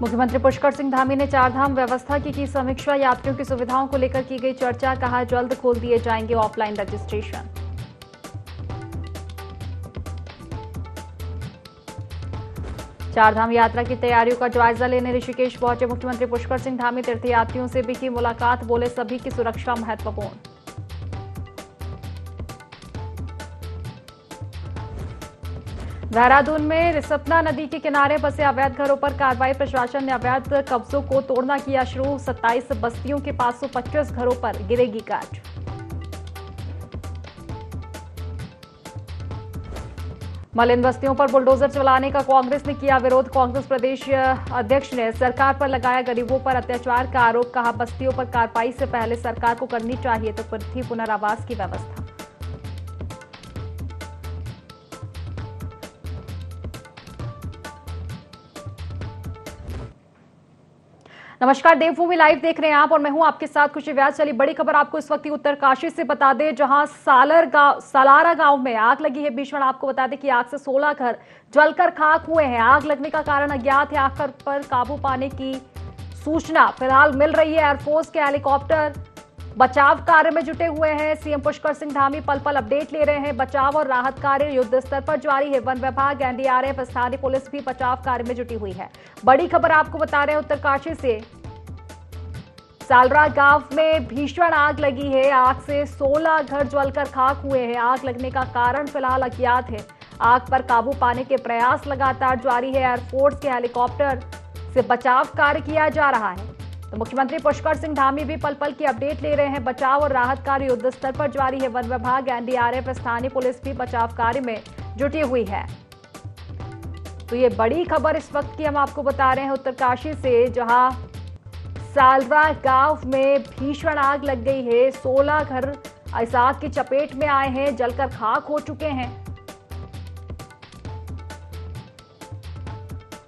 मुख्यमंत्री पुष्कर सिंह धामी ने चारधाम व्यवस्था की समीक्षा। यात्रियों की सुविधाओं को लेकर की गई चर्चा। कहा जल्द खोल दिए जाएंगे ऑफलाइन रजिस्ट्रेशन। चारधाम यात्रा की तैयारियों का जायजा लेने ऋषिकेश पहुंचे मुख्यमंत्री पुष्कर सिंह धामी। तीर्थयात्रियों से भी की मुलाकात। बोले सभी की सुरक्षा महत्वपूर्ण। देहरादून में रिसपना नदी के किनारे बसे अवैध घरों पर कार्रवाई। प्रशासन ने अवैध कब्जों को तोड़ना किया शुरू। 27 बस्तियों के 525 घरों पर गिरेगी गाज। मलिन बस्तियों पर बुलडोजर चलाने का कांग्रेस ने किया विरोध। कांग्रेस प्रदेश अध्यक्ष ने सरकार पर लगाया गरीबों पर अत्याचार का आरोप। कहा बस्तियों पर कार्रवाई से पहले सरकार को करनी चाहिए तो पृथ्वी पुनर्वास की व्यवस्था। नमस्कार, देवभूमि लाइव देख रहे हैं आप और मैं हूं आपके साथ खुशी व्यास। चलिए बड़ी खबर आपको इस वक्त उत्तरकाशी से बता दें, जहां सालारा गांव में आग लगी है भीषण। आपको बता दें कि आग से 16 घर जलकर खाक हुए हैं। आग लगने का कारण अज्ञात है। आग पर काबू पाने की सूचना फिलहाल मिल रही है। एयरफोर्स के हेलीकॉप्टर बचाव कार्य में जुटे हुए हैं। सीएम पुष्कर सिंह धामी पल पल अपडेट ले रहे हैं। बचाव और राहत कार्य युद्ध स्तर पर जारी है। वन विभाग, एनडीआरएफ, स्थानीय पुलिस भी बचाव कार्य में जुटी हुई है। बड़ी खबर आपको बता रहे हैं उत्तरकाशी से। सालरा गांव में भीषण आग लगी है। आग से 16 घर जलकर खाक हुए हैं। आग लगने का कारण फिलहाल अज्ञात है। आग पर काबू पाने के प्रयास लगातार जारी है। एयरफोर्स के हेलीकॉप्टर से बचाव कार्य किया जा रहा है। तो मुख्यमंत्री पुष्कर सिंह धामी भी पल पल की अपडेट ले रहे हैं। बचाव और राहत कार्य युद्ध स्तर पर जारी है। वन विभाग, एनडीआरएफ, स्थानीय पुलिस भी बचाव कार्य में जुटी हुई है। तो ये बड़ी खबर इस वक्त की हम आपको बता रहे हैं उत्तरकाशी से, जहां सालरा गांव में भीषण आग लग गई है। 16 घर इस आग की चपेट में आए हैं, जलकर खाक हो चुके हैं।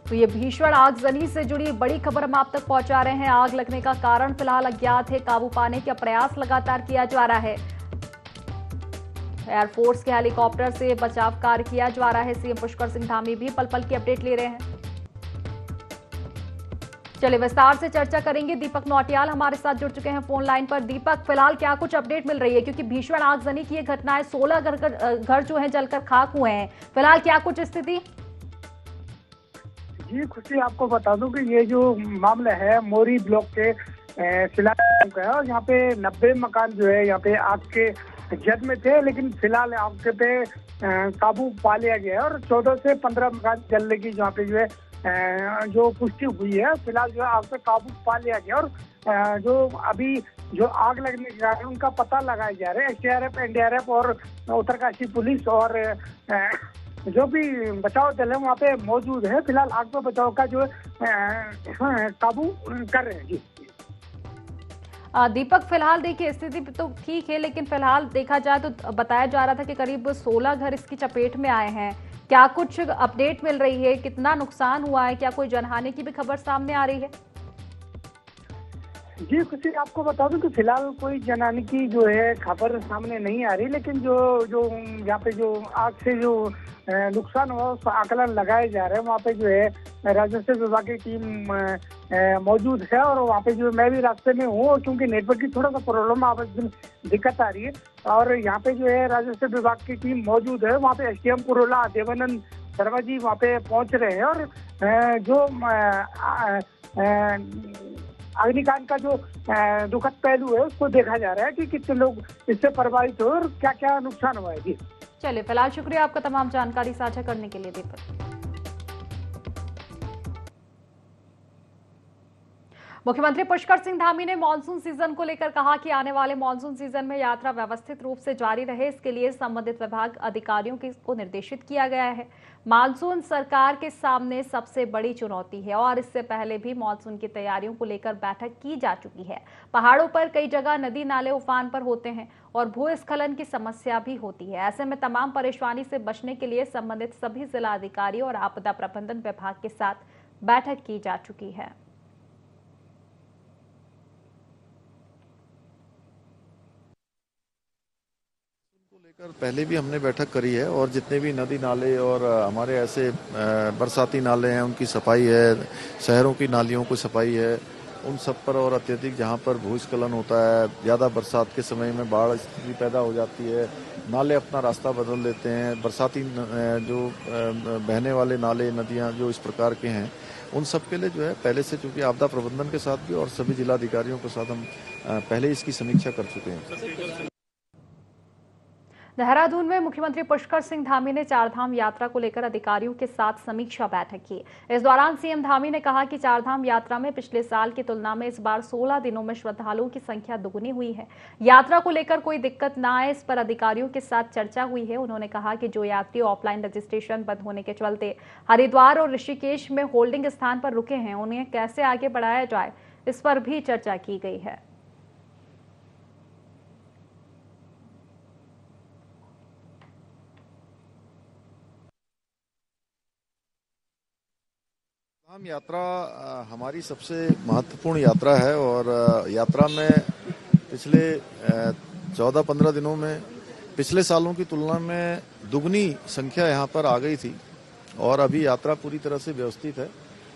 तो ये भीषण आगजनी से जुड़ी बड़ी खबर हम आप तक पहुंचा रहे हैं। आग लगने का कारण फिलहाल अज्ञात है। काबू पाने का प्रयास लगातार किया जा रहा है। एयरफोर्स के हेलीकॉप्टर से बचाव कार्य किया जा रहा है। सीएम पुष्कर सिंह धामी भी पल पल की अपडेट ले रहे हैं। चलिए विस्तार से चर्चा करेंगे। दीपक नौटियाल हमारे साथ जुड़ चुके हैं फोन लाइन पर। दीपक, फिलहाल क्या कुछ अपडेट मिल रही है, क्योंकि भीषण आगजनी की ये घटना है। 16 घर जो है जलकर खाक हुए हैं। फिलहाल क्या कुछ स्थिति? जी खुशी, आपको बता दूं कि ये जो मामला है मोरी ब्लॉक के फिलहाल का है और यहाँ पे 90 मकान जो है यहाँ पे आग के जद में थे, लेकिन फिलहाल आग पे काबू पा लिया गया है और 14 से 15 मकान जलने की जहाँ पे जो है जो पुष्टि हुई है। फिलहाल जो है आग पे काबू पा लिया गया और जो अभी जो आग लगने के कारण उनका पता लगाया जा रहा है। एसडीआरएफ, एनडीआरएफ और उत्तरकाशी पुलिस और जो भी बचाव दल है वहाँ पे मौजूद है। फिलहाल आग पर बचाव का जो काबू कर रहे हैं। जी दीपक, फिलहाल देखिए स्थिति तो ठीक है, लेकिन फिलहाल देखा जाए तो बताया जा रहा था कि करीब 16 घर इसकी चपेट में आए हैं। क्या कुछ अपडेट मिल रही है? कितना नुकसान हुआ है? क्या कोई जनहानि की भी खबर सामने आ रही है? जी खुशी, आपको बता दूं कि फिलहाल कोई जनहानि की जो है खबर सामने नहीं आ रही, लेकिन जो जो यहाँ पे जो आग से जो नुकसान हुआ उसका आकलन लगाए जा रहे हैं। वहाँ पे जो है राजस्व विभाग की टीम मौजूद है और वहाँ पे जो मैं भी रास्ते में हूँ, क्योंकि नेटवर्क की थोड़ा सा प्रॉब्लम दिक्कत आ रही है और यहाँ पे जो है राजस्व विभाग की टीम मौजूद है। वहाँ पे एसडीएम कुरोला देवानंद शर्मा जी वहाँ पे पहुँच रहे हैं और जो अग्निकांड का जो दुखद पहलू है उसको देखा जा रहा है कि कितने लोग इससे प्रभावित हुए और क्या क्या नुकसान हुआ है। जी चलिए, फिलहाल शुक्रिया आपका तमाम जानकारी साझा करने के लिए दीपक। मुख्यमंत्री पुष्कर सिंह धामी ने मानसून सीजन को लेकर कहा कि आने वाले मानसून सीजन में यात्रा व्यवस्थित रूप से जारी रहे, इसके लिए संबंधित विभाग अधिकारियों को निर्देशित किया गया है। मानसून सरकार के सामने सबसे बड़ी चुनौती है और इससे पहले भी मानसून की तैयारियों को लेकर बैठक की जा चुकी है। पहाड़ों पर कई जगह नदी नाले उफान पर होते हैं और भूस्खलन की समस्या भी होती है। ऐसे में तमाम परेशानी से बचने के लिए संबंधित सभी जिला अधिकारी और आपदा प्रबंधन विभाग के साथ बैठक की जा चुकी है। पहले भी हमने बैठक करी है और जितने भी नदी नाले और हमारे ऐसे बरसाती नाले हैं उनकी सफाई है, शहरों की नालियों की सफाई है, उन सब पर और अत्यधिक जहाँ पर भूस्खलन होता है, ज़्यादा बरसात के समय में बाढ़ स्थिति पैदा हो जाती है, नाले अपना रास्ता बदल लेते हैं, बरसाती जो बहने वाले नाले नदियाँ जो इस प्रकार के हैं उन सब के लिए जो है पहले से चूंकि आपदा प्रबंधन के साथ भी और सभी जिलाधिकारियों के साथ हम पहले इसकी समीक्षा कर चुके हैं। देहरादून में मुख्यमंत्री पुष्कर सिंह धामी ने चारधाम यात्रा को लेकर अधिकारियों के साथ समीक्षा बैठक की। इस दौरान सीएम धामी ने कहा कि चारधाम यात्रा में पिछले साल की तुलना में इस बार 16 दिनों में श्रद्धालुओं की संख्या दोगुनी हुई है। यात्रा को लेकर कोई दिक्कत न आए इस पर अधिकारियों के साथ चर्चा हुई है। उन्होंने कहा कि जो यात्री ऑफलाइन रजिस्ट्रेशन बंद होने के चलते हरिद्वार और ऋषिकेश में होल्डिंग स्थान पर रुके हैं, उन्हें कैसे आगे बढ़ाया जाए, इस पर भी चर्चा की गई है। चारधाम यात्रा हमारी सबसे महत्वपूर्ण यात्रा है और यात्रा में पिछले 14-15 दिनों में पिछले सालों की तुलना में दुगनी संख्या यहाँ पर आ गई थी और अभी यात्रा पूरी तरह से व्यवस्थित है।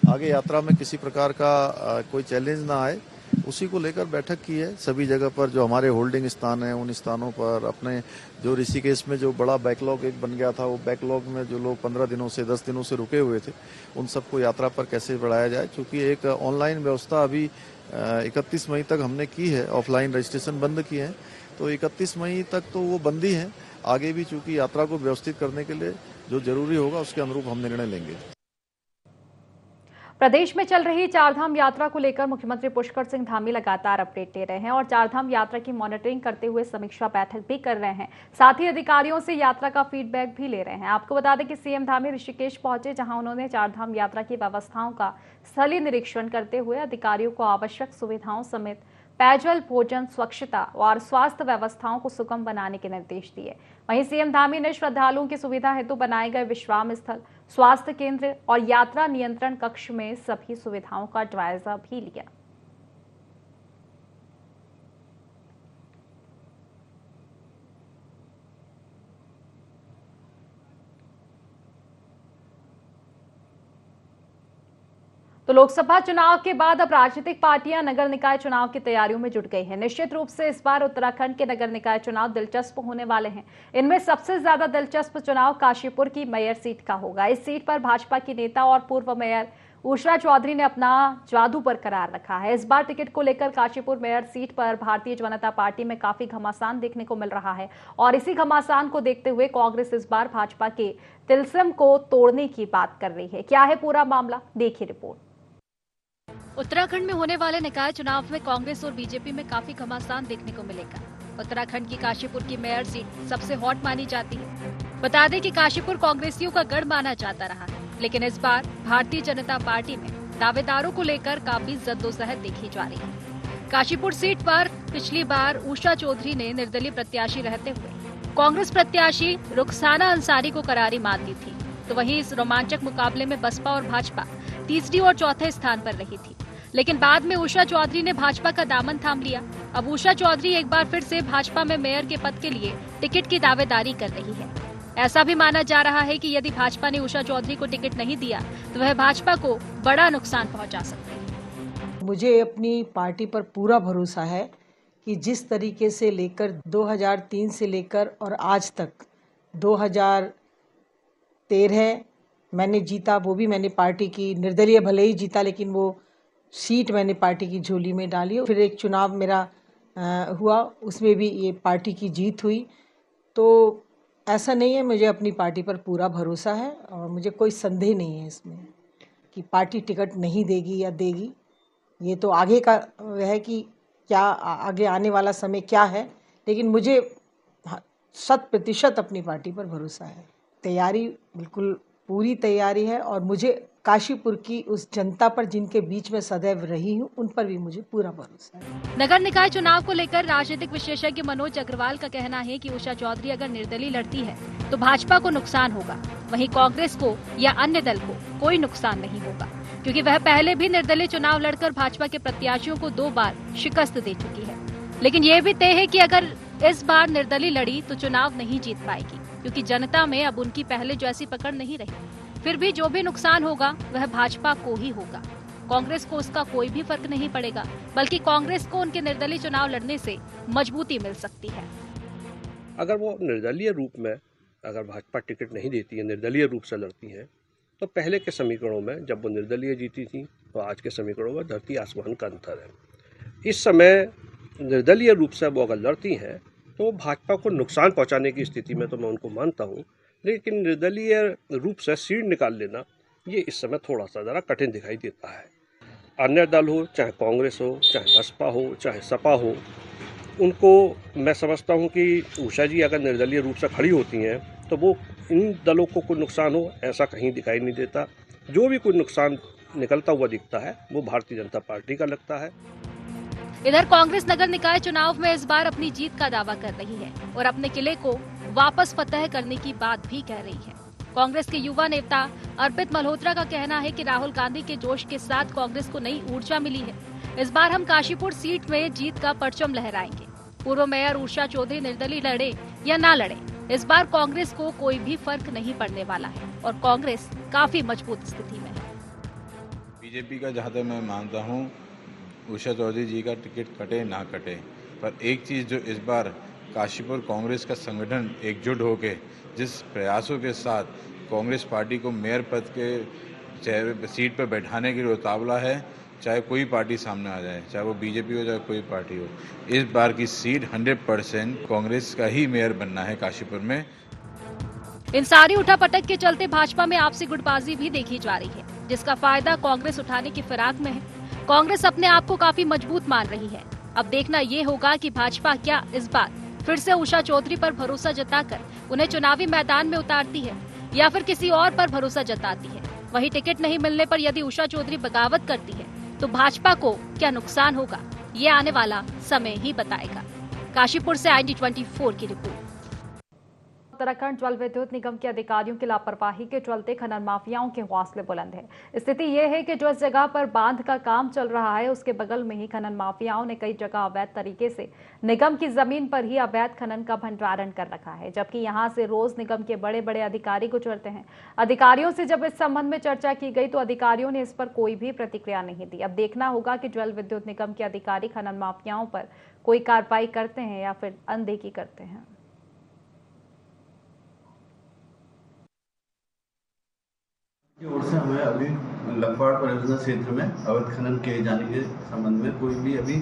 आगे यात्रा में किसी प्रकार का कोई चैलेंज ना आए उसी को लेकर बैठक की है। सभी जगह पर जो हमारे होल्डिंग स्थान हैं उन स्थानों पर अपने जो ऋषिकेश में जो बड़ा बैकलॉग एक बन गया था, वो बैकलॉग में जो लोग 15 दिनों से 10 दिनों से रुके हुए थे उन सबको यात्रा पर कैसे बढ़ाया जाए। क्योंकि एक ऑनलाइन व्यवस्था अभी 31 मई तक हमने की है, ऑफलाइन रजिस्ट्रेशन बंद किए हैं, तो 31 मई तक तो वो बंद ही है। आगे भी चूंकि यात्रा को व्यवस्थित करने के लिए जो जरूरी होगा उसके अनुरूप हम निर्णय लेंगे। प्रदेश में चल रही चारधाम यात्रा को लेकर मुख्यमंत्री पुष्कर सिंह धामी लगातार अपडेट दे रहे हैं और चारधाम यात्रा की मॉनिटरिंग करते हुए समीक्षा बैठक भी कर रहे हैं। साथ ही अधिकारियों से यात्रा का फीडबैक भी ले रहे हैं। आपको बता दें कि सीएम धामी ऋषिकेश पहुंचे, जहां उन्होंने चारधाम यात्रा की व्यवस्थाओं का स्थलीय निरीक्षण करते हुए अधिकारियों को आवश्यक सुविधाओं समेत पेयजल, भोजन, स्वच्छता और स्वास्थ्य व्यवस्थाओं को सुगम बनाने के निर्देश दिए। वहीं सीएम धामी ने श्रद्धालुओं की सुविधा हेतु बनाए गए विश्राम स्थल, स्वास्थ्य केंद्र और यात्रा नियंत्रण कक्ष में सभी सुविधाओं का जायजा भी लिया। तो लोकसभा चुनाव के बाद अब राजनीतिक पार्टियां नगर निकाय चुनाव की तैयारियों में जुट गई हैं। निश्चित रूप से इस बार उत्तराखंड के नगर निकाय चुनाव दिलचस्प होने वाले हैं। इनमें सबसे ज्यादा दिलचस्प चुनाव काशीपुर की मेयर सीट का होगा। इस सीट पर भाजपा की नेता और पूर्व मेयर उषा चौधरी ने अपना जादू बरकरार रखा है। इस बार टिकट को लेकर काशीपुर मेयर सीट पर भारतीय जनता पार्टी में काफी घमासान देखने को मिल रहा है और इसी घमासान को देखते हुए कांग्रेस इस बार भाजपा के तिलस्म को तोड़ने की बात कर रही है। क्या है पूरा मामला, देखिए रिपोर्ट। उत्तराखंड में होने वाले निकाय चुनाव में कांग्रेस और बीजेपी में काफी घमासान देखने को मिलेगा। उत्तराखंड की काशीपुर की मेयर सीट सबसे हॉट मानी जाती है। बता दें कि काशीपुर कांग्रेसियों का गढ़ माना जाता रहा है, लेकिन इस बार भारतीय जनता पार्टी में दावेदारों को लेकर काफी जद्दोजहद देखी जा रही है। काशीपुर सीट पर पिछली बार उषा चौधरी ने निर्दलीय प्रत्याशी रहते हुए कांग्रेस प्रत्याशी रुखसाना अंसारी को करारी मात दी थी, तो वहीं इस रोमांचक मुकाबले में बसपा और भाजपा तीसरी और चौथे स्थान पर रही थी। लेकिन बाद में उषा चौधरी ने भाजपा का दामन थाम लिया। अब उषा चौधरी एक बार फिर से भाजपा में मेयर के पद के लिए टिकट की दावेदारी कर रही है। ऐसा भी माना जा रहा है कि यदि भाजपा ने उषा चौधरी को टिकट नहीं दिया तो वह भाजपा को बड़ा नुकसान पहुंचा सकती है। मुझे अपनी पार्टी पर पूरा भरोसा है कि जिस तरीके से लेकर 2003 से लेकर और आज तक 2013 मैंने जीता, वो भी मैंने पार्टी की निर्दलीय भले ही जीता, लेकिन वो सीट मैंने पार्टी की झोली में डाली। फिर एक चुनाव मेरा हुआ, उसमें भी ये पार्टी की जीत हुई। तो ऐसा नहीं है, मुझे अपनी पार्टी पर पूरा भरोसा है और मुझे कोई संदेह नहीं है इसमें कि पार्टी टिकट नहीं देगी या देगी। ये तो आगे का है कि क्या आगे आने वाला समय क्या है, लेकिन मुझे 100% अपनी पार्टी पर भरोसा है। तैयारी बिल्कुल पूरी तैयारी है और मुझे काशीपुर की उस जनता पर जिनके बीच में सदैव रही हूँ उन पर भी मुझे पूरा भरोसा है। नगर निकाय चुनाव को लेकर राजनीतिक विशेषज्ञ मनोज अग्रवाल का कहना है कि उषा चौधरी अगर निर्दलीय लड़ती है तो भाजपा को नुकसान होगा, वहीं कांग्रेस को या अन्य दल को कोई नुकसान नहीं होगा, क्योंकि वह पहले भी निर्दलीय चुनाव लड़कर भाजपा के प्रत्याशियों को 2 बार शिकस्त दे चुकी है। लेकिन ये भी तय है कि अगर इस बार निर्दलीय लड़ी तो चुनाव नहीं जीत पाएगी, क्योंकि जनता में अब उनकी पहले जैसी पकड़ नहीं रही। फिर भी जो भी नुकसान होगा वह भाजपा को ही होगा। कांग्रेस को उसका कोई भी फर्क नहीं पड़ेगा, बल्कि कांग्रेस को उनके निर्दलीय चुनाव लड़ने से मजबूती मिल सकती है। अगर वो निर्दलीय रूप में अगर भाजपा टिकट नहीं देती है, निर्दलीय रूप से लड़ती है, तो पहले के समीकरणों में जब वो निर्दलीय जीती थी तो आज के समीकरणों में धरती आसमान का अंतर है। इस समय निर्दलीय रूप से वो अगर लड़ती हैं तो भाजपा को नुकसान पहुंचाने की स्थिति में तो मैं उनको मानता हूं, लेकिन निर्दलीय रूप से सीट निकाल लेना ये इस समय थोड़ा सा ज़रा कठिन दिखाई देता है। अन्य दल हो, चाहे कांग्रेस हो, चाहे बसपा हो, चाहे सपा हो, उनको मैं समझता हूं कि उषा जी अगर निर्दलीय रूप से खड़ी होती हैं तो वो इन दलों को कोई नुकसान हो ऐसा कहीं दिखाई नहीं देता। जो भी कोई नुकसान निकलता हुआ दिखता है वो भारतीय जनता पार्टी का लगता है। इधर कांग्रेस नगर निकाय चुनाव में इस बार अपनी जीत का दावा कर रही है और अपने किले को वापस फतह करने की बात भी कह रही है। कांग्रेस के युवा नेता अर्पित मल्होत्रा का कहना है कि राहुल गांधी के जोश के साथ कांग्रेस को नई ऊर्जा मिली है। इस बार हम काशीपुर सीट में जीत का परचम लहराएंगे। पूर्व मेयर उषा चौधरी निर्दलीय लड़े या ना लड़े, इस बार कांग्रेस को कोई भी फर्क नहीं पड़ने वाला है और कांग्रेस काफी मजबूत स्थिति में है। बीजेपी का जहाँ तक मैं मानता हूँ, उषा चौधरी जी का टिकट कटे ना कटे, पर एक चीज़ जो इस बार काशीपुर कांग्रेस का संगठन एकजुट होकर जिस प्रयासों के साथ कांग्रेस पार्टी को मेयर पद के सीट पर बैठाने के लिए उतावला है, चाहे कोई पार्टी सामने आ जाए, चाहे वो बीजेपी हो चाहे कोई पार्टी हो, इस बार की सीट 100% कांग्रेस का ही मेयर बनना है काशीपुर में। इन सारी उठापटक के चलते भाजपा में आपसी गुटबाजी भी देखी जा रही है, जिसका फायदा कांग्रेस उठाने की फिराक में है। कांग्रेस अपने आप को काफी मजबूत मान रही है। अब देखना ये होगा कि भाजपा क्या इस बार फिर से उषा चौधरी पर भरोसा जताकर उन्हें चुनावी मैदान में उतारती है या फिर किसी और पर भरोसा जताती है। वहीं टिकट नहीं मिलने पर यदि उषा चौधरी बगावत करती है तो भाजपा को क्या नुकसान होगा, ये आने वाला समय ही बताएगा। काशीपुर से IND24 की रिपोर्ट। उत्तराखंड जल विद्युत निगम के अधिकारियों की लापरवाही के चलते खनन माफियाओं के हौसले बुलंद है। स्थिति यह है कि जिस जगह पर बांध का काम चल रहा है उसके बगल में ही खनन माफियाओं ने कई जगह अवैध तरीके से निगम की जमीन पर ही अवैध खनन का भंडारण कर रखा है, जबकि यहां से रोज निगम के बड़े बड़े अधिकारी गुजरते हैं। अधिकारियों से जब इस संबंध में चर्चा की गई तो अधिकारियों ने इस पर कोई भी प्रतिक्रिया नहीं दी। अब देखना होगा कि जल विद्युत निगम के अधिकारी खनन माफियाओं पर कोई कार्रवाई करते हैं या फिर अनदेखी करते हैं। की ओर से हमें अभी लखवाड़ परियोजना क्षेत्र में अवैध खनन किए जाने के संबंध में कोई भी अभी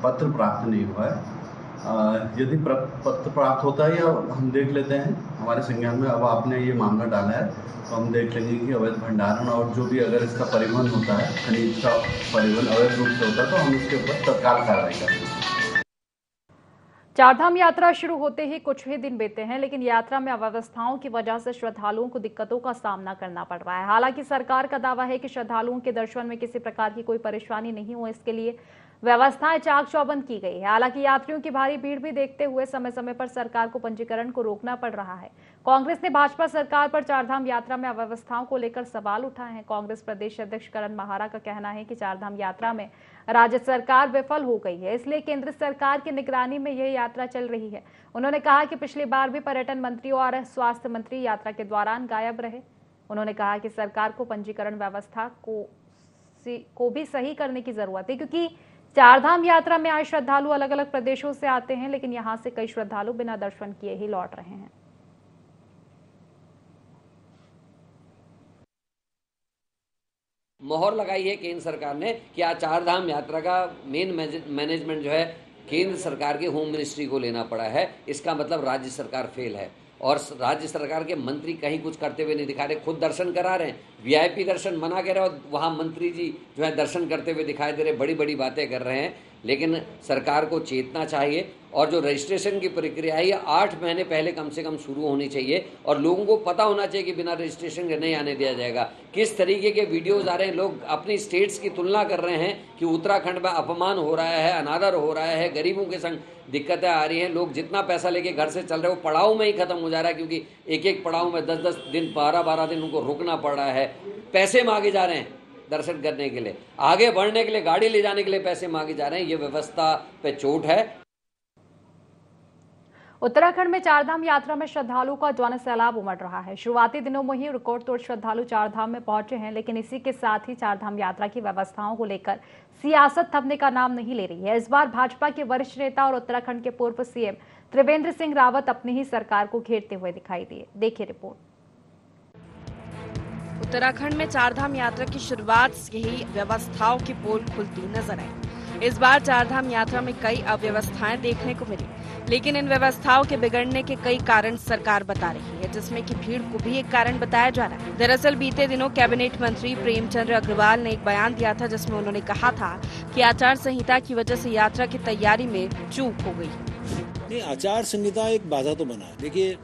पत्र प्राप्त नहीं हुआ है। यदि पत्र प्राप्त होता है या हम देख लेते हैं हमारे संज्ञान में, अब आपने ये मामला डाला है तो हम देख लेंगे कि अवैध भंडारण और जो भी अगर इसका परिवहन होता है, खनिज का परिवहन अवैध रूप से होता है तो हम इसके ऊपर तत्काल कार्रवाई करेंगे। चारधाम यात्रा शुरू होते ही कुछ ही दिन बीते हैं, लेकिन यात्रा में अव्यवस्थाओं की वजह से श्रद्धालुओं को दिक्कतों का सामना करना पड़ रहा है। हालांकि सरकार का दावा है कि श्रद्धालुओं के दर्शन में किसी प्रकार की कोई परेशानी नहीं हो, इसके लिए व्यवस्थाएं चाक चौबंद की गई है। हालांकि यात्रियों की भारी भीड़ भी देखते हुए समय समय पर सरकार को पंजीकरण को रोकना पड़ रहा है। कांग्रेस ने भाजपा सरकार पर चारधाम यात्रा में अव्यवस्थाओं को लेकर सवाल उठाए हैं। कांग्रेस प्रदेश अध्यक्ष करण महारा का कहना है कि चारधाम यात्रा में राज्य सरकार विफल हो गई है, इसलिए केंद्र सरकार की निगरानी में यह यात्रा चल रही है। उन्होंने कहा कि पिछली बार भी पर्यटन मंत्री और स्वास्थ्य मंत्री यात्रा के दौरान गायब रहे। उन्होंने कहा कि सरकार को पंजीकरण व्यवस्था को भी सही करने की जरूरत है, क्योंकि चारधाम यात्रा में आए श्रद्धालु अलग अलग प्रदेशों से आते हैं, लेकिन यहां से कई श्रद्धालु बिना दर्शन किए ही लौट रहे हैं। मोहर लगाई है केंद्र सरकार ने कि आज चारधाम यात्रा का मेन मैनेजमेंट जो है केंद्र सरकार के होम मिनिस्ट्री को लेना पड़ा है। इसका मतलब राज्य सरकार फेल है और राज्य सरकार के मंत्री कहीं कुछ करते हुए नहीं दिखा रहे। खुद दर्शन करा रहे हैं, वीआईपी दर्शन मना कर रहे हैं और वहाँ मंत्री जी जो है दर्शन करते हुए दिखाई दे रहे, बड़ी बड़ी बातें कर रहे हैं। लेकिन सरकार को चेतना चाहिए और जो रजिस्ट्रेशन की प्रक्रिया है ये 8 महीने पहले कम से कम शुरू होनी चाहिए और लोगों को पता होना चाहिए कि बिना रजिस्ट्रेशन के नहीं आने दिया जाएगा। किस तरीके के वीडियोज आ रहे हैं, लोग अपनी स्टेट्स की तुलना कर रहे हैं कि उत्तराखंड में अपमान हो रहा है, अनादर हो रहा है, गरीबों के संग दिक्कतें आ रही हैं। लोग जितना पैसा लेके घर से चल रहे हैं वो पड़ाव में ही खत्म हो जा रहा है, क्योंकि एक एक पड़ाव में 10-10 दिन 12-12 दिन उनको रुकना पड़ रहा है। पैसे मांगे जा रहे हैं दर्शन करने के लिए, आगे बढ़ने के लिए, गाड़ी ले जाने के लिए पैसे मांगे जा रहे हैं। ये व्यवस्था पे चोट है। उत्तराखंड में चारधाम यात्रा में श्रद्धालुओं का जन सैलाब उमड़ रहा है। शुरुआती दिनों में ही रिकॉर्ड तोड़ श्रद्धालु चारधाम में पहुंचे हैं, लेकिन इसी के साथ ही चारधाम यात्रा की व्यवस्थाओं को लेकर सियासत थमने का नाम नहीं ले रही है। इस बार भाजपा के वरिष्ठ नेता और उत्तराखंड के पूर्व सीएम त्रिवेंद्र सिंह रावत अपनी ही सरकार को घेरते हुए दिखाई दिए। देखिए रिपोर्ट। उत्तराखंड में चारधाम यात्रा की शुरुआत से ही व्यवस्थाओं की पोल खुलती नजर आई। इस बार चारधाम यात्रा में कई अव्यवस्थाएं देखने को मिली, लेकिन इन व्यवस्थाओं के बिगड़ने के कई कारण सरकार बता रही है, जिसमें कि भीड़ को भी एक कारण बताया जा रहा है। दरअसल बीते दिनों कैबिनेट मंत्री प्रेमचंद अग्रवाल ने एक बयान दिया था, जिसमें उन्होंने कहा था कि आचार संहिता की वजह से यात्रा की तैयारी में चूक हो गई। नहीं, आचार संहिता एक बाधा तो बना है। देखिए,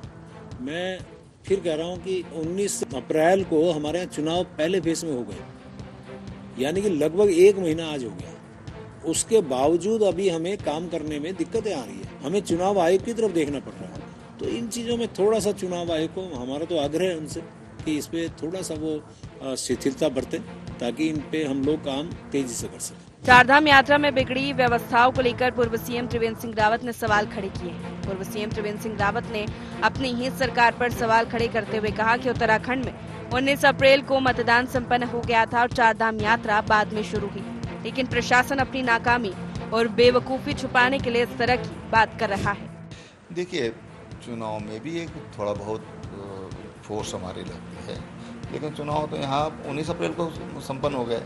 मैं फिर कह रहा हूँ कि 19 अप्रैल को हमारे यहाँ चुनाव पहले फेज में हो गए, यानी कि लगभग 1 महीना आज हो गया। उसके बावजूद अभी हमें काम करने में दिक्कतें आ रही है। हमें चुनाव आयोग की तरफ देखना पड़ रहा है। तो इन चीजों में थोड़ा सा चुनाव आयोग को हमारा तो आग्रह है उनसे कि इस पे थोड़ा सा वो शिथिलता बरते, ताकि इन पे हम लोग काम तेजी से कर सकें। चारधाम यात्रा में बिगड़ी व्यवस्थाओं को लेकर पूर्व सीएम त्रिवेंद्र सिंह रावत ने सवाल खड़े किए हैं। पूर्व सीएम त्रिवेंद्र सिंह रावत ने अपनी ही सरकार पर सवाल खड़े करते हुए कहा कि उत्तराखंड में 19 अप्रैल को मतदान संपन्न हो गया था और चारधाम यात्रा बाद में शुरू हुई, लेकिन प्रशासन अपनी नाकामी और बेवकूफी छुपाने के लिए इस तरह की बात कर रहा है। देखिए, चुनाव में भी एक थोड़ा बहुत फोर्स हमारी लगती है, लेकिन चुनाव तो यहाँ 19 अप्रैल को संपन्न हो गए।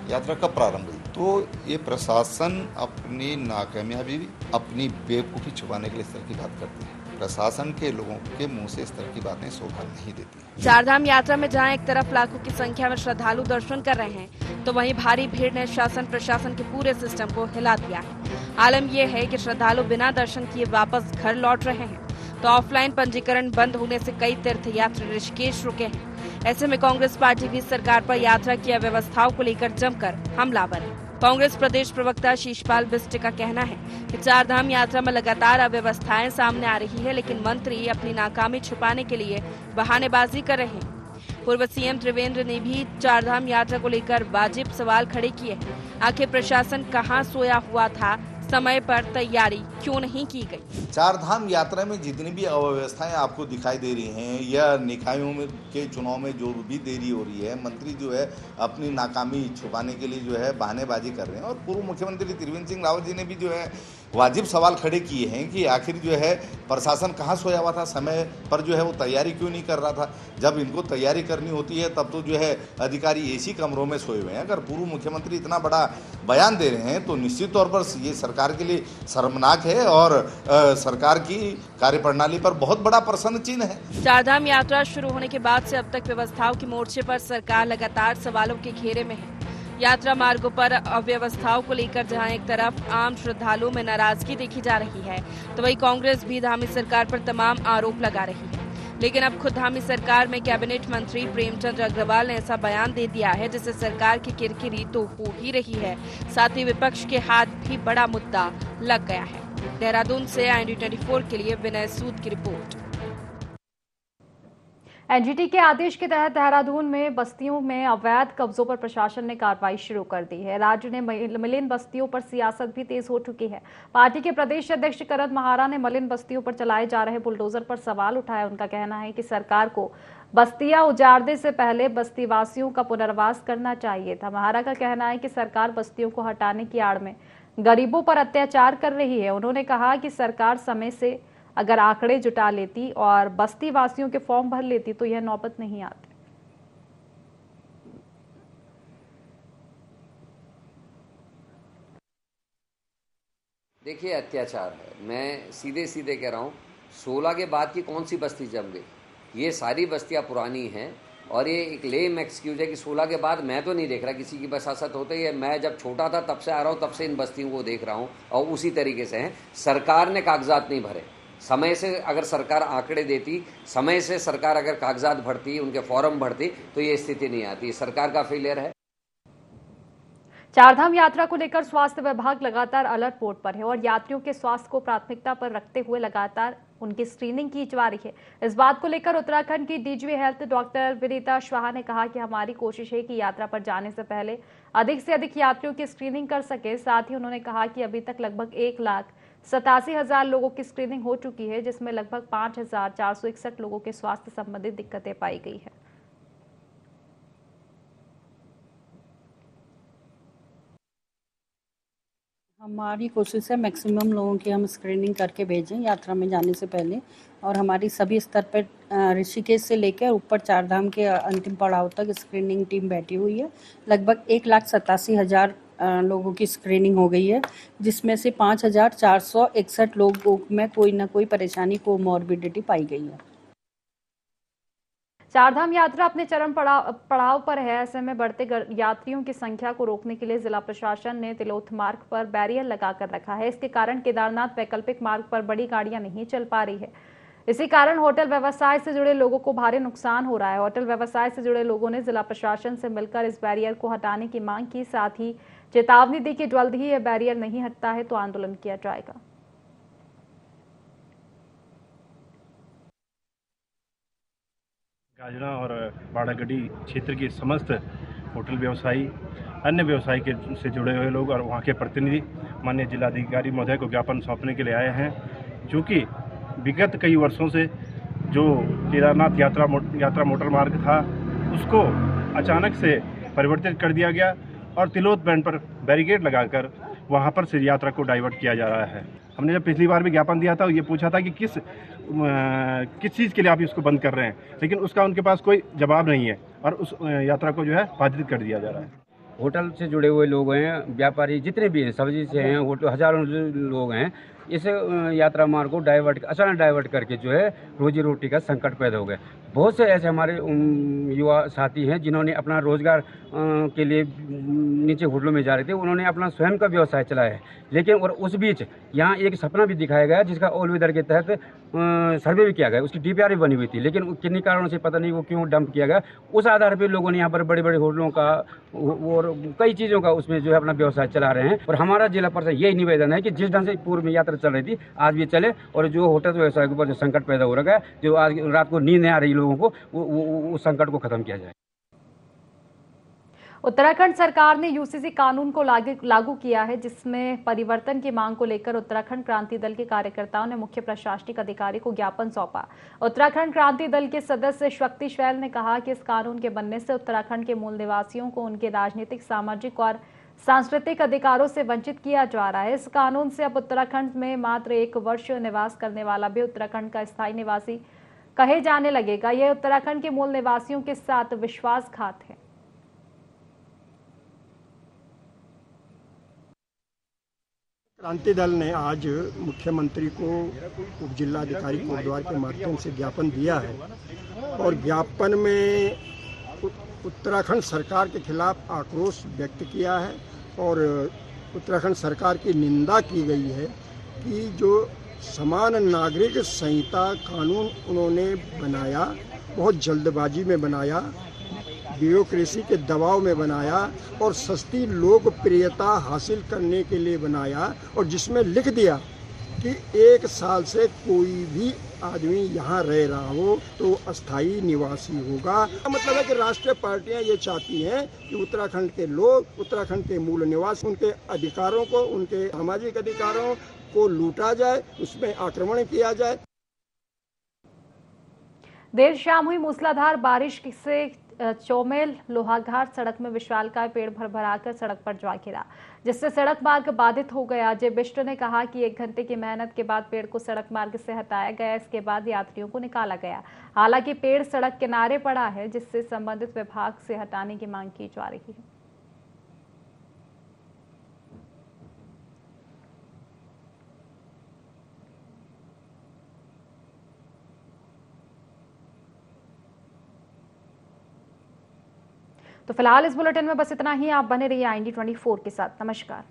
यात्रा कब प्रारंभ हुई? तो ये प्रशासन अपनी नाकामयाबी, अपनी बेवकूफ़ी छुपाने के लिए इस तरह की बात करती है। प्रशासन के लोगों के मुंह से इस तरह की बातें शोभा नहीं देती। चारधाम यात्रा में जहां एक तरफ लाखों की संख्या में श्रद्धालु दर्शन कर रहे हैं, तो वहीं भारी भीड़ ने शासन प्रशासन के पूरे सिस्टम को हिला दिया है। आलम यह है कि श्रद्धालु बिना दर्शन किए वापस घर लौट रहे हैं, तो ऑफलाइन पंजीकरण बंद होने से कई तीर्थयात्री ऋषिकेश रुके हैं। ऐसे में कांग्रेस पार्टी भी सरकार पर यात्रा की अव्यवस्थाओं को लेकर जमकर हमलावर है। कांग्रेस प्रदेश प्रवक्ता शीशपाल बिष्ट का कहना है कि चारधाम यात्रा में लगातार अव्यवस्थाएं सामने आ रही है, लेकिन मंत्री अपनी नाकामी छुपाने के लिए बहानेबाजी कर रहे हैं। पूर्व सीएम त्रिवेंद्र ने भी चारधाम यात्रा को लेकर वाजिब सवाल खड़े किए हैं। आखिर प्रशासन कहां सोया हुआ था? समय पर तैयारी क्यों नहीं की गई? चारधाम यात्रा में जितनी भी अव्यवस्थाएं आपको दिखाई दे रही हैं, या निकायों में के चुनाव में जो भी देरी हो रही है, मंत्री जो है अपनी नाकामी छुपाने के लिए जो है बहानेबाजी कर रहे हैं। और पूर्व मुख्यमंत्री त्रिवेंद्र सिंह रावत जी ने भी जो है वाजिब सवाल खड़े किए हैं कि आखिर जो है प्रशासन कहाँ सोया हुआ था, समय पर जो है वो तैयारी क्यों नहीं कर रहा था। जब इनको तैयारी करनी होती है तब तो जो है अधिकारी एसी कमरों में सोए हुए हैं। अगर पूर्व मुख्यमंत्री इतना बड़ा बयान दे रहे हैं तो निश्चित तौर पर ये सरकार के लिए शर्मनाक है और सरकार की कार्यप्रणाली पर बहुत बड़ा प्रश्न चिन्ह है। चारधाम यात्रा शुरू होने के बाद से अब तक व्यवस्थाओं के मोर्चे पर सरकार लगातार सवालों के घेरे में है। यात्रा मार्गों पर अव्यवस्थाओं को लेकर जहां एक तरफ आम श्रद्धालुओं में नाराजगी देखी जा रही है, तो वहीं कांग्रेस भी धामी सरकार पर तमाम आरोप लगा रही है। लेकिन अब खुद धामी सरकार में कैबिनेट मंत्री प्रेमचंद अग्रवाल ने ऐसा बयान दे दिया है जिससे सरकार की किरकिरी तो हो ही रही है, साथ ही विपक्ष के हाथ भी बड़ा मुद्दा लग गया है। देहरादून से IND24 के लिए विनय सूद की रिपोर्ट। एनजीटी के आदेश के तहत देहरादून में बस्तियों में अवैध कब्जों पर प्रशासन ने कार्रवाई शुरू कर दी है। राज्य ने मलिन बस्तियों पर सियासत भी तेज हो चुकी है। पार्टी के प्रदेश अध्यक्ष करत महारा ने मलिन बस्तियों पर चलाए जा रहे बुलडोजर पर सवाल उठाया। उनका कहना है कि सरकार को बस्तियां उजाड़ने से पहले बस्तीवासियों का पुनर्वास करना चाहिए था। महारा का कहना है कि सरकार बस्तियों को हटाने की आड़ में गरीबों पर अत्याचार कर रही है। उन्होंने कहा कि सरकार समय से अगर आंकड़े जुटा लेती और बस्ती वासियों के फॉर्म भर लेती तो यह नौबत नहीं आती। देखिए, अत्याचार है। मैं सीधे सीधे कह रहा हूँ, 16 के बाद की कौन सी बस्ती जम गई? ये सारी बस्तियाँ पुरानी हैं और ये एक लेम एक्सक्यूज है कि 16 के बाद मैं तो नहीं देख रहा किसी की बसासत होते ही है। मैं जब छोटा था तब से आ रहा हूँ, तब से इन बस्तियों को देख रहा हूँ और उसी तरीके से हैं। सरकार ने कागजात नहीं भरे। समय से अगर सरकार आंकड़े देती, समय से सरकार अगर कागजात भरती, उनके फॉर्म भरती, तो ये स्थिति नहीं आती। सरकार का फेलियर है। चारधाम यात्रा को लेकर स्वास्थ्य विभाग लगातार अलर्ट मोड पर है और यात्रियों के स्वास्थ्य को प्राथमिकता पर रखते हुए लगातार उनकी स्क्रीनिंग की जा रही है। इस बात को लेकर उत्तराखंड की DG health doctor Vinita Shah ने कहा कि हमारी कोशिश है कि यात्रा पर जाने से पहले अधिक से अधिक यात्रियों की स्क्रीनिंग कर सके। साथ ही उन्होंने कहा कि अभी तक लगभग 1 लाख 87,000 लोगों की स्क्रीनिंग हो चुकी है, जिसमें लगभग 5,461 लोगों के स्वास्थ्य संबंधित दिक्कतें पाई गई है। हमारी कोशिश है मैक्सिमम लोगों की हम स्क्रीनिंग करके भेजें यात्रा में जाने से पहले, और हमारी सभी स्तर पर ऋषिकेश से लेकर ऊपर चारधाम के अंतिम पड़ाव तक स्क्रीनिंग टीम बैठी हुई है। लगभग 1,87,000 लोगों की स्क्रीनिंग हो गई है, जिसमें से 5,461 लोगों में कोई ना कोई परेशानी कोमॉर्बिडिटी पाई गई है। चारधाम यात्रा अपने चरम पड़ाव पर है। ऐसे में बढ़ते यात्रियों की संख्या को रोकने के लिए जिला प्रशासन ने तिलोथ मार्ग पर बैरियर लगाकर रखा है। इसके कारण केदारनाथ वैकल्पिक मार्ग पर बड़ी गाड़ियां नहीं चल पा रही है। इसी कारण होटल व्यवसाय से जुड़े लोगों को भारी नुकसान हो रहा है। होटल व्यवसाय से जुड़े लोगों ने जिला प्रशासन से मिलकर इस बैरियर को हटाने की मांग की, साथ ही चेतावनी दी कि जल्द ही यह बैरियर नहीं हटता है तो आंदोलन किया जाएगा। गाजना और बाड़ागढ़ी क्षेत्र के समस्त होटल व्यवसायी, अन्य व्यवसाय के से जुड़े हुए लोग और वहाँ के प्रतिनिधि माननीय जिलाधिकारी महोदय को ज्ञापन सौंपने के लिए आए हैं, क्योंकि विगत कई वर्षों से जो केदारनाथ यात्रा मोटर मार्ग था उसको अचानक से परिवर्तित कर दिया गया और तिलोथ बैंड पर बैरिकेड लगाकर वहाँ पर से यात्रा को डाइवर्ट किया जा रहा है। हमने जब पिछली बार भी ज्ञापन दिया था, ये पूछा था कि किस चीज़ के लिए आप इसको बंद कर रहे हैं, लेकिन उसका उनके पास कोई जवाब नहीं है और उस यात्रा को जो है बाधित कर दिया जा रहा है। होटल से जुड़े हुए लोग हैं, व्यापारी जितने भी हैं, सब्जी से हैं, होटल हजारों लोग हैं, इस यात्रा मार्ग को अचानक डाइवर्ट करके जो है रोजी रोटी का संकट पैदा हो गया। बहुत से ऐसे हमारे युवा साथी हैं जिन्होंने अपना रोजगार के लिए नीचे होटलों में जा रहे थे, उन्होंने अपना स्वयं का व्यवसाय चलाया है, लेकिन और उस बीच यहाँ एक सपना भी दिखाया गया जिसका ऑल वेदर के तहत सर्वे भी किया गया, उसकी DPR भी बनी हुई थी, लेकिन किन्हीं कारणों से पता नहीं वो क्यों डंप किया गया। उस आधार पर लोगों ने यहाँ पर बड़े बड़े होटलों का और कई चीज़ों का उसमें जो है अपना व्यवसाय चला रहे हैं। और हमारा जिला परिषद यही निवेदन है कि जिस ढंग से पूर्व में यात्रा चल रही थी आज भी चले, और जो होटल व्यवसाय के ऊपर जो संकट पैदा हो रहा है, जो आज रात को नींद नहीं आ रही लोगों को, वो संकट को खत्म किया जाए। उत्तराखंड सरकार ने UCC कानून को लागू किया है, जिसमें परिवर्तन की मांग को लेकर उत्तराखंड क्रांति दल के कार्यकर्ताओं ने मुख्य प्रशासनिक अधिकारी को ज्ञापन सौंपा। उत्तराखंड क्रांति दल के सदस्य शक्ति शैल ने कहा कि इस कानून के बनने से उत्तराखंड के मूल निवासियों को उनके राजनीतिक, सामाजिक और सांस्कृतिक अधिकारों से वंचित किया जा रहा है। इस कानून से अब उत्तराखंड में मात्र 1 वर्ष निवास करने वाला भी उत्तराखंड का स्थायी निवासी कहे जाने लगेगा। यह उत्तराखंड के मूल निवासियों के साथ विश्वासघात है। क्रांति दल ने आज मुख्यमंत्री को उप जिलाधिकारी कोटद्वार के माध्यम से ज्ञापन दिया है, और ज्ञापन में उत्तराखंड सरकार के खिलाफ आक्रोश व्यक्त किया है और उत्तराखंड सरकार की निंदा की गई है कि जो समान नागरिक संहिता कानून उन्होंने बनाया, बहुत जल्दबाजी में बनाया, ब्यूरोक्रेसी के दबाव में बनाया और सस्ती लोकप्रियता हासिल करने के लिए बनाया, और जिसमें लिख दिया कि 1 साल से कोई भी आदमी यहाँ रह रहा हो तो अस्थायी निवासी होगा। मतलब है कि राष्ट्रीय पार्टियां ये चाहती हैं कि उत्तराखंड के लोग, उत्तराखंड के मूल निवासी, उनके अधिकारों को, उनके सामाजिक अधिकारों को लूटा जाए, उसमें आक्रमण किया जाए। देर शाम हुई मूसलाधार बारिश से चौमेल लोहाघाट सड़क में विशालकाय पेड़ भरभराकर सड़क पर जा गिरा, जिससे सड़क मार्ग बाधित हो गया। अजय बिष्ट ने कहा कि 1 घंटे की मेहनत के बाद पेड़ को सड़क मार्ग से हटाया गया। इसके बाद यात्रियों को निकाला गया। हालांकि पेड़ सड़क किनारे पड़ा है, जिससे संबंधित विभाग से हटाने की मांग की जा रही है। तो फिलहाल इस बुलेटिन में बस इतना ही। आप बने रहिए IND24 के साथ। नमस्कार।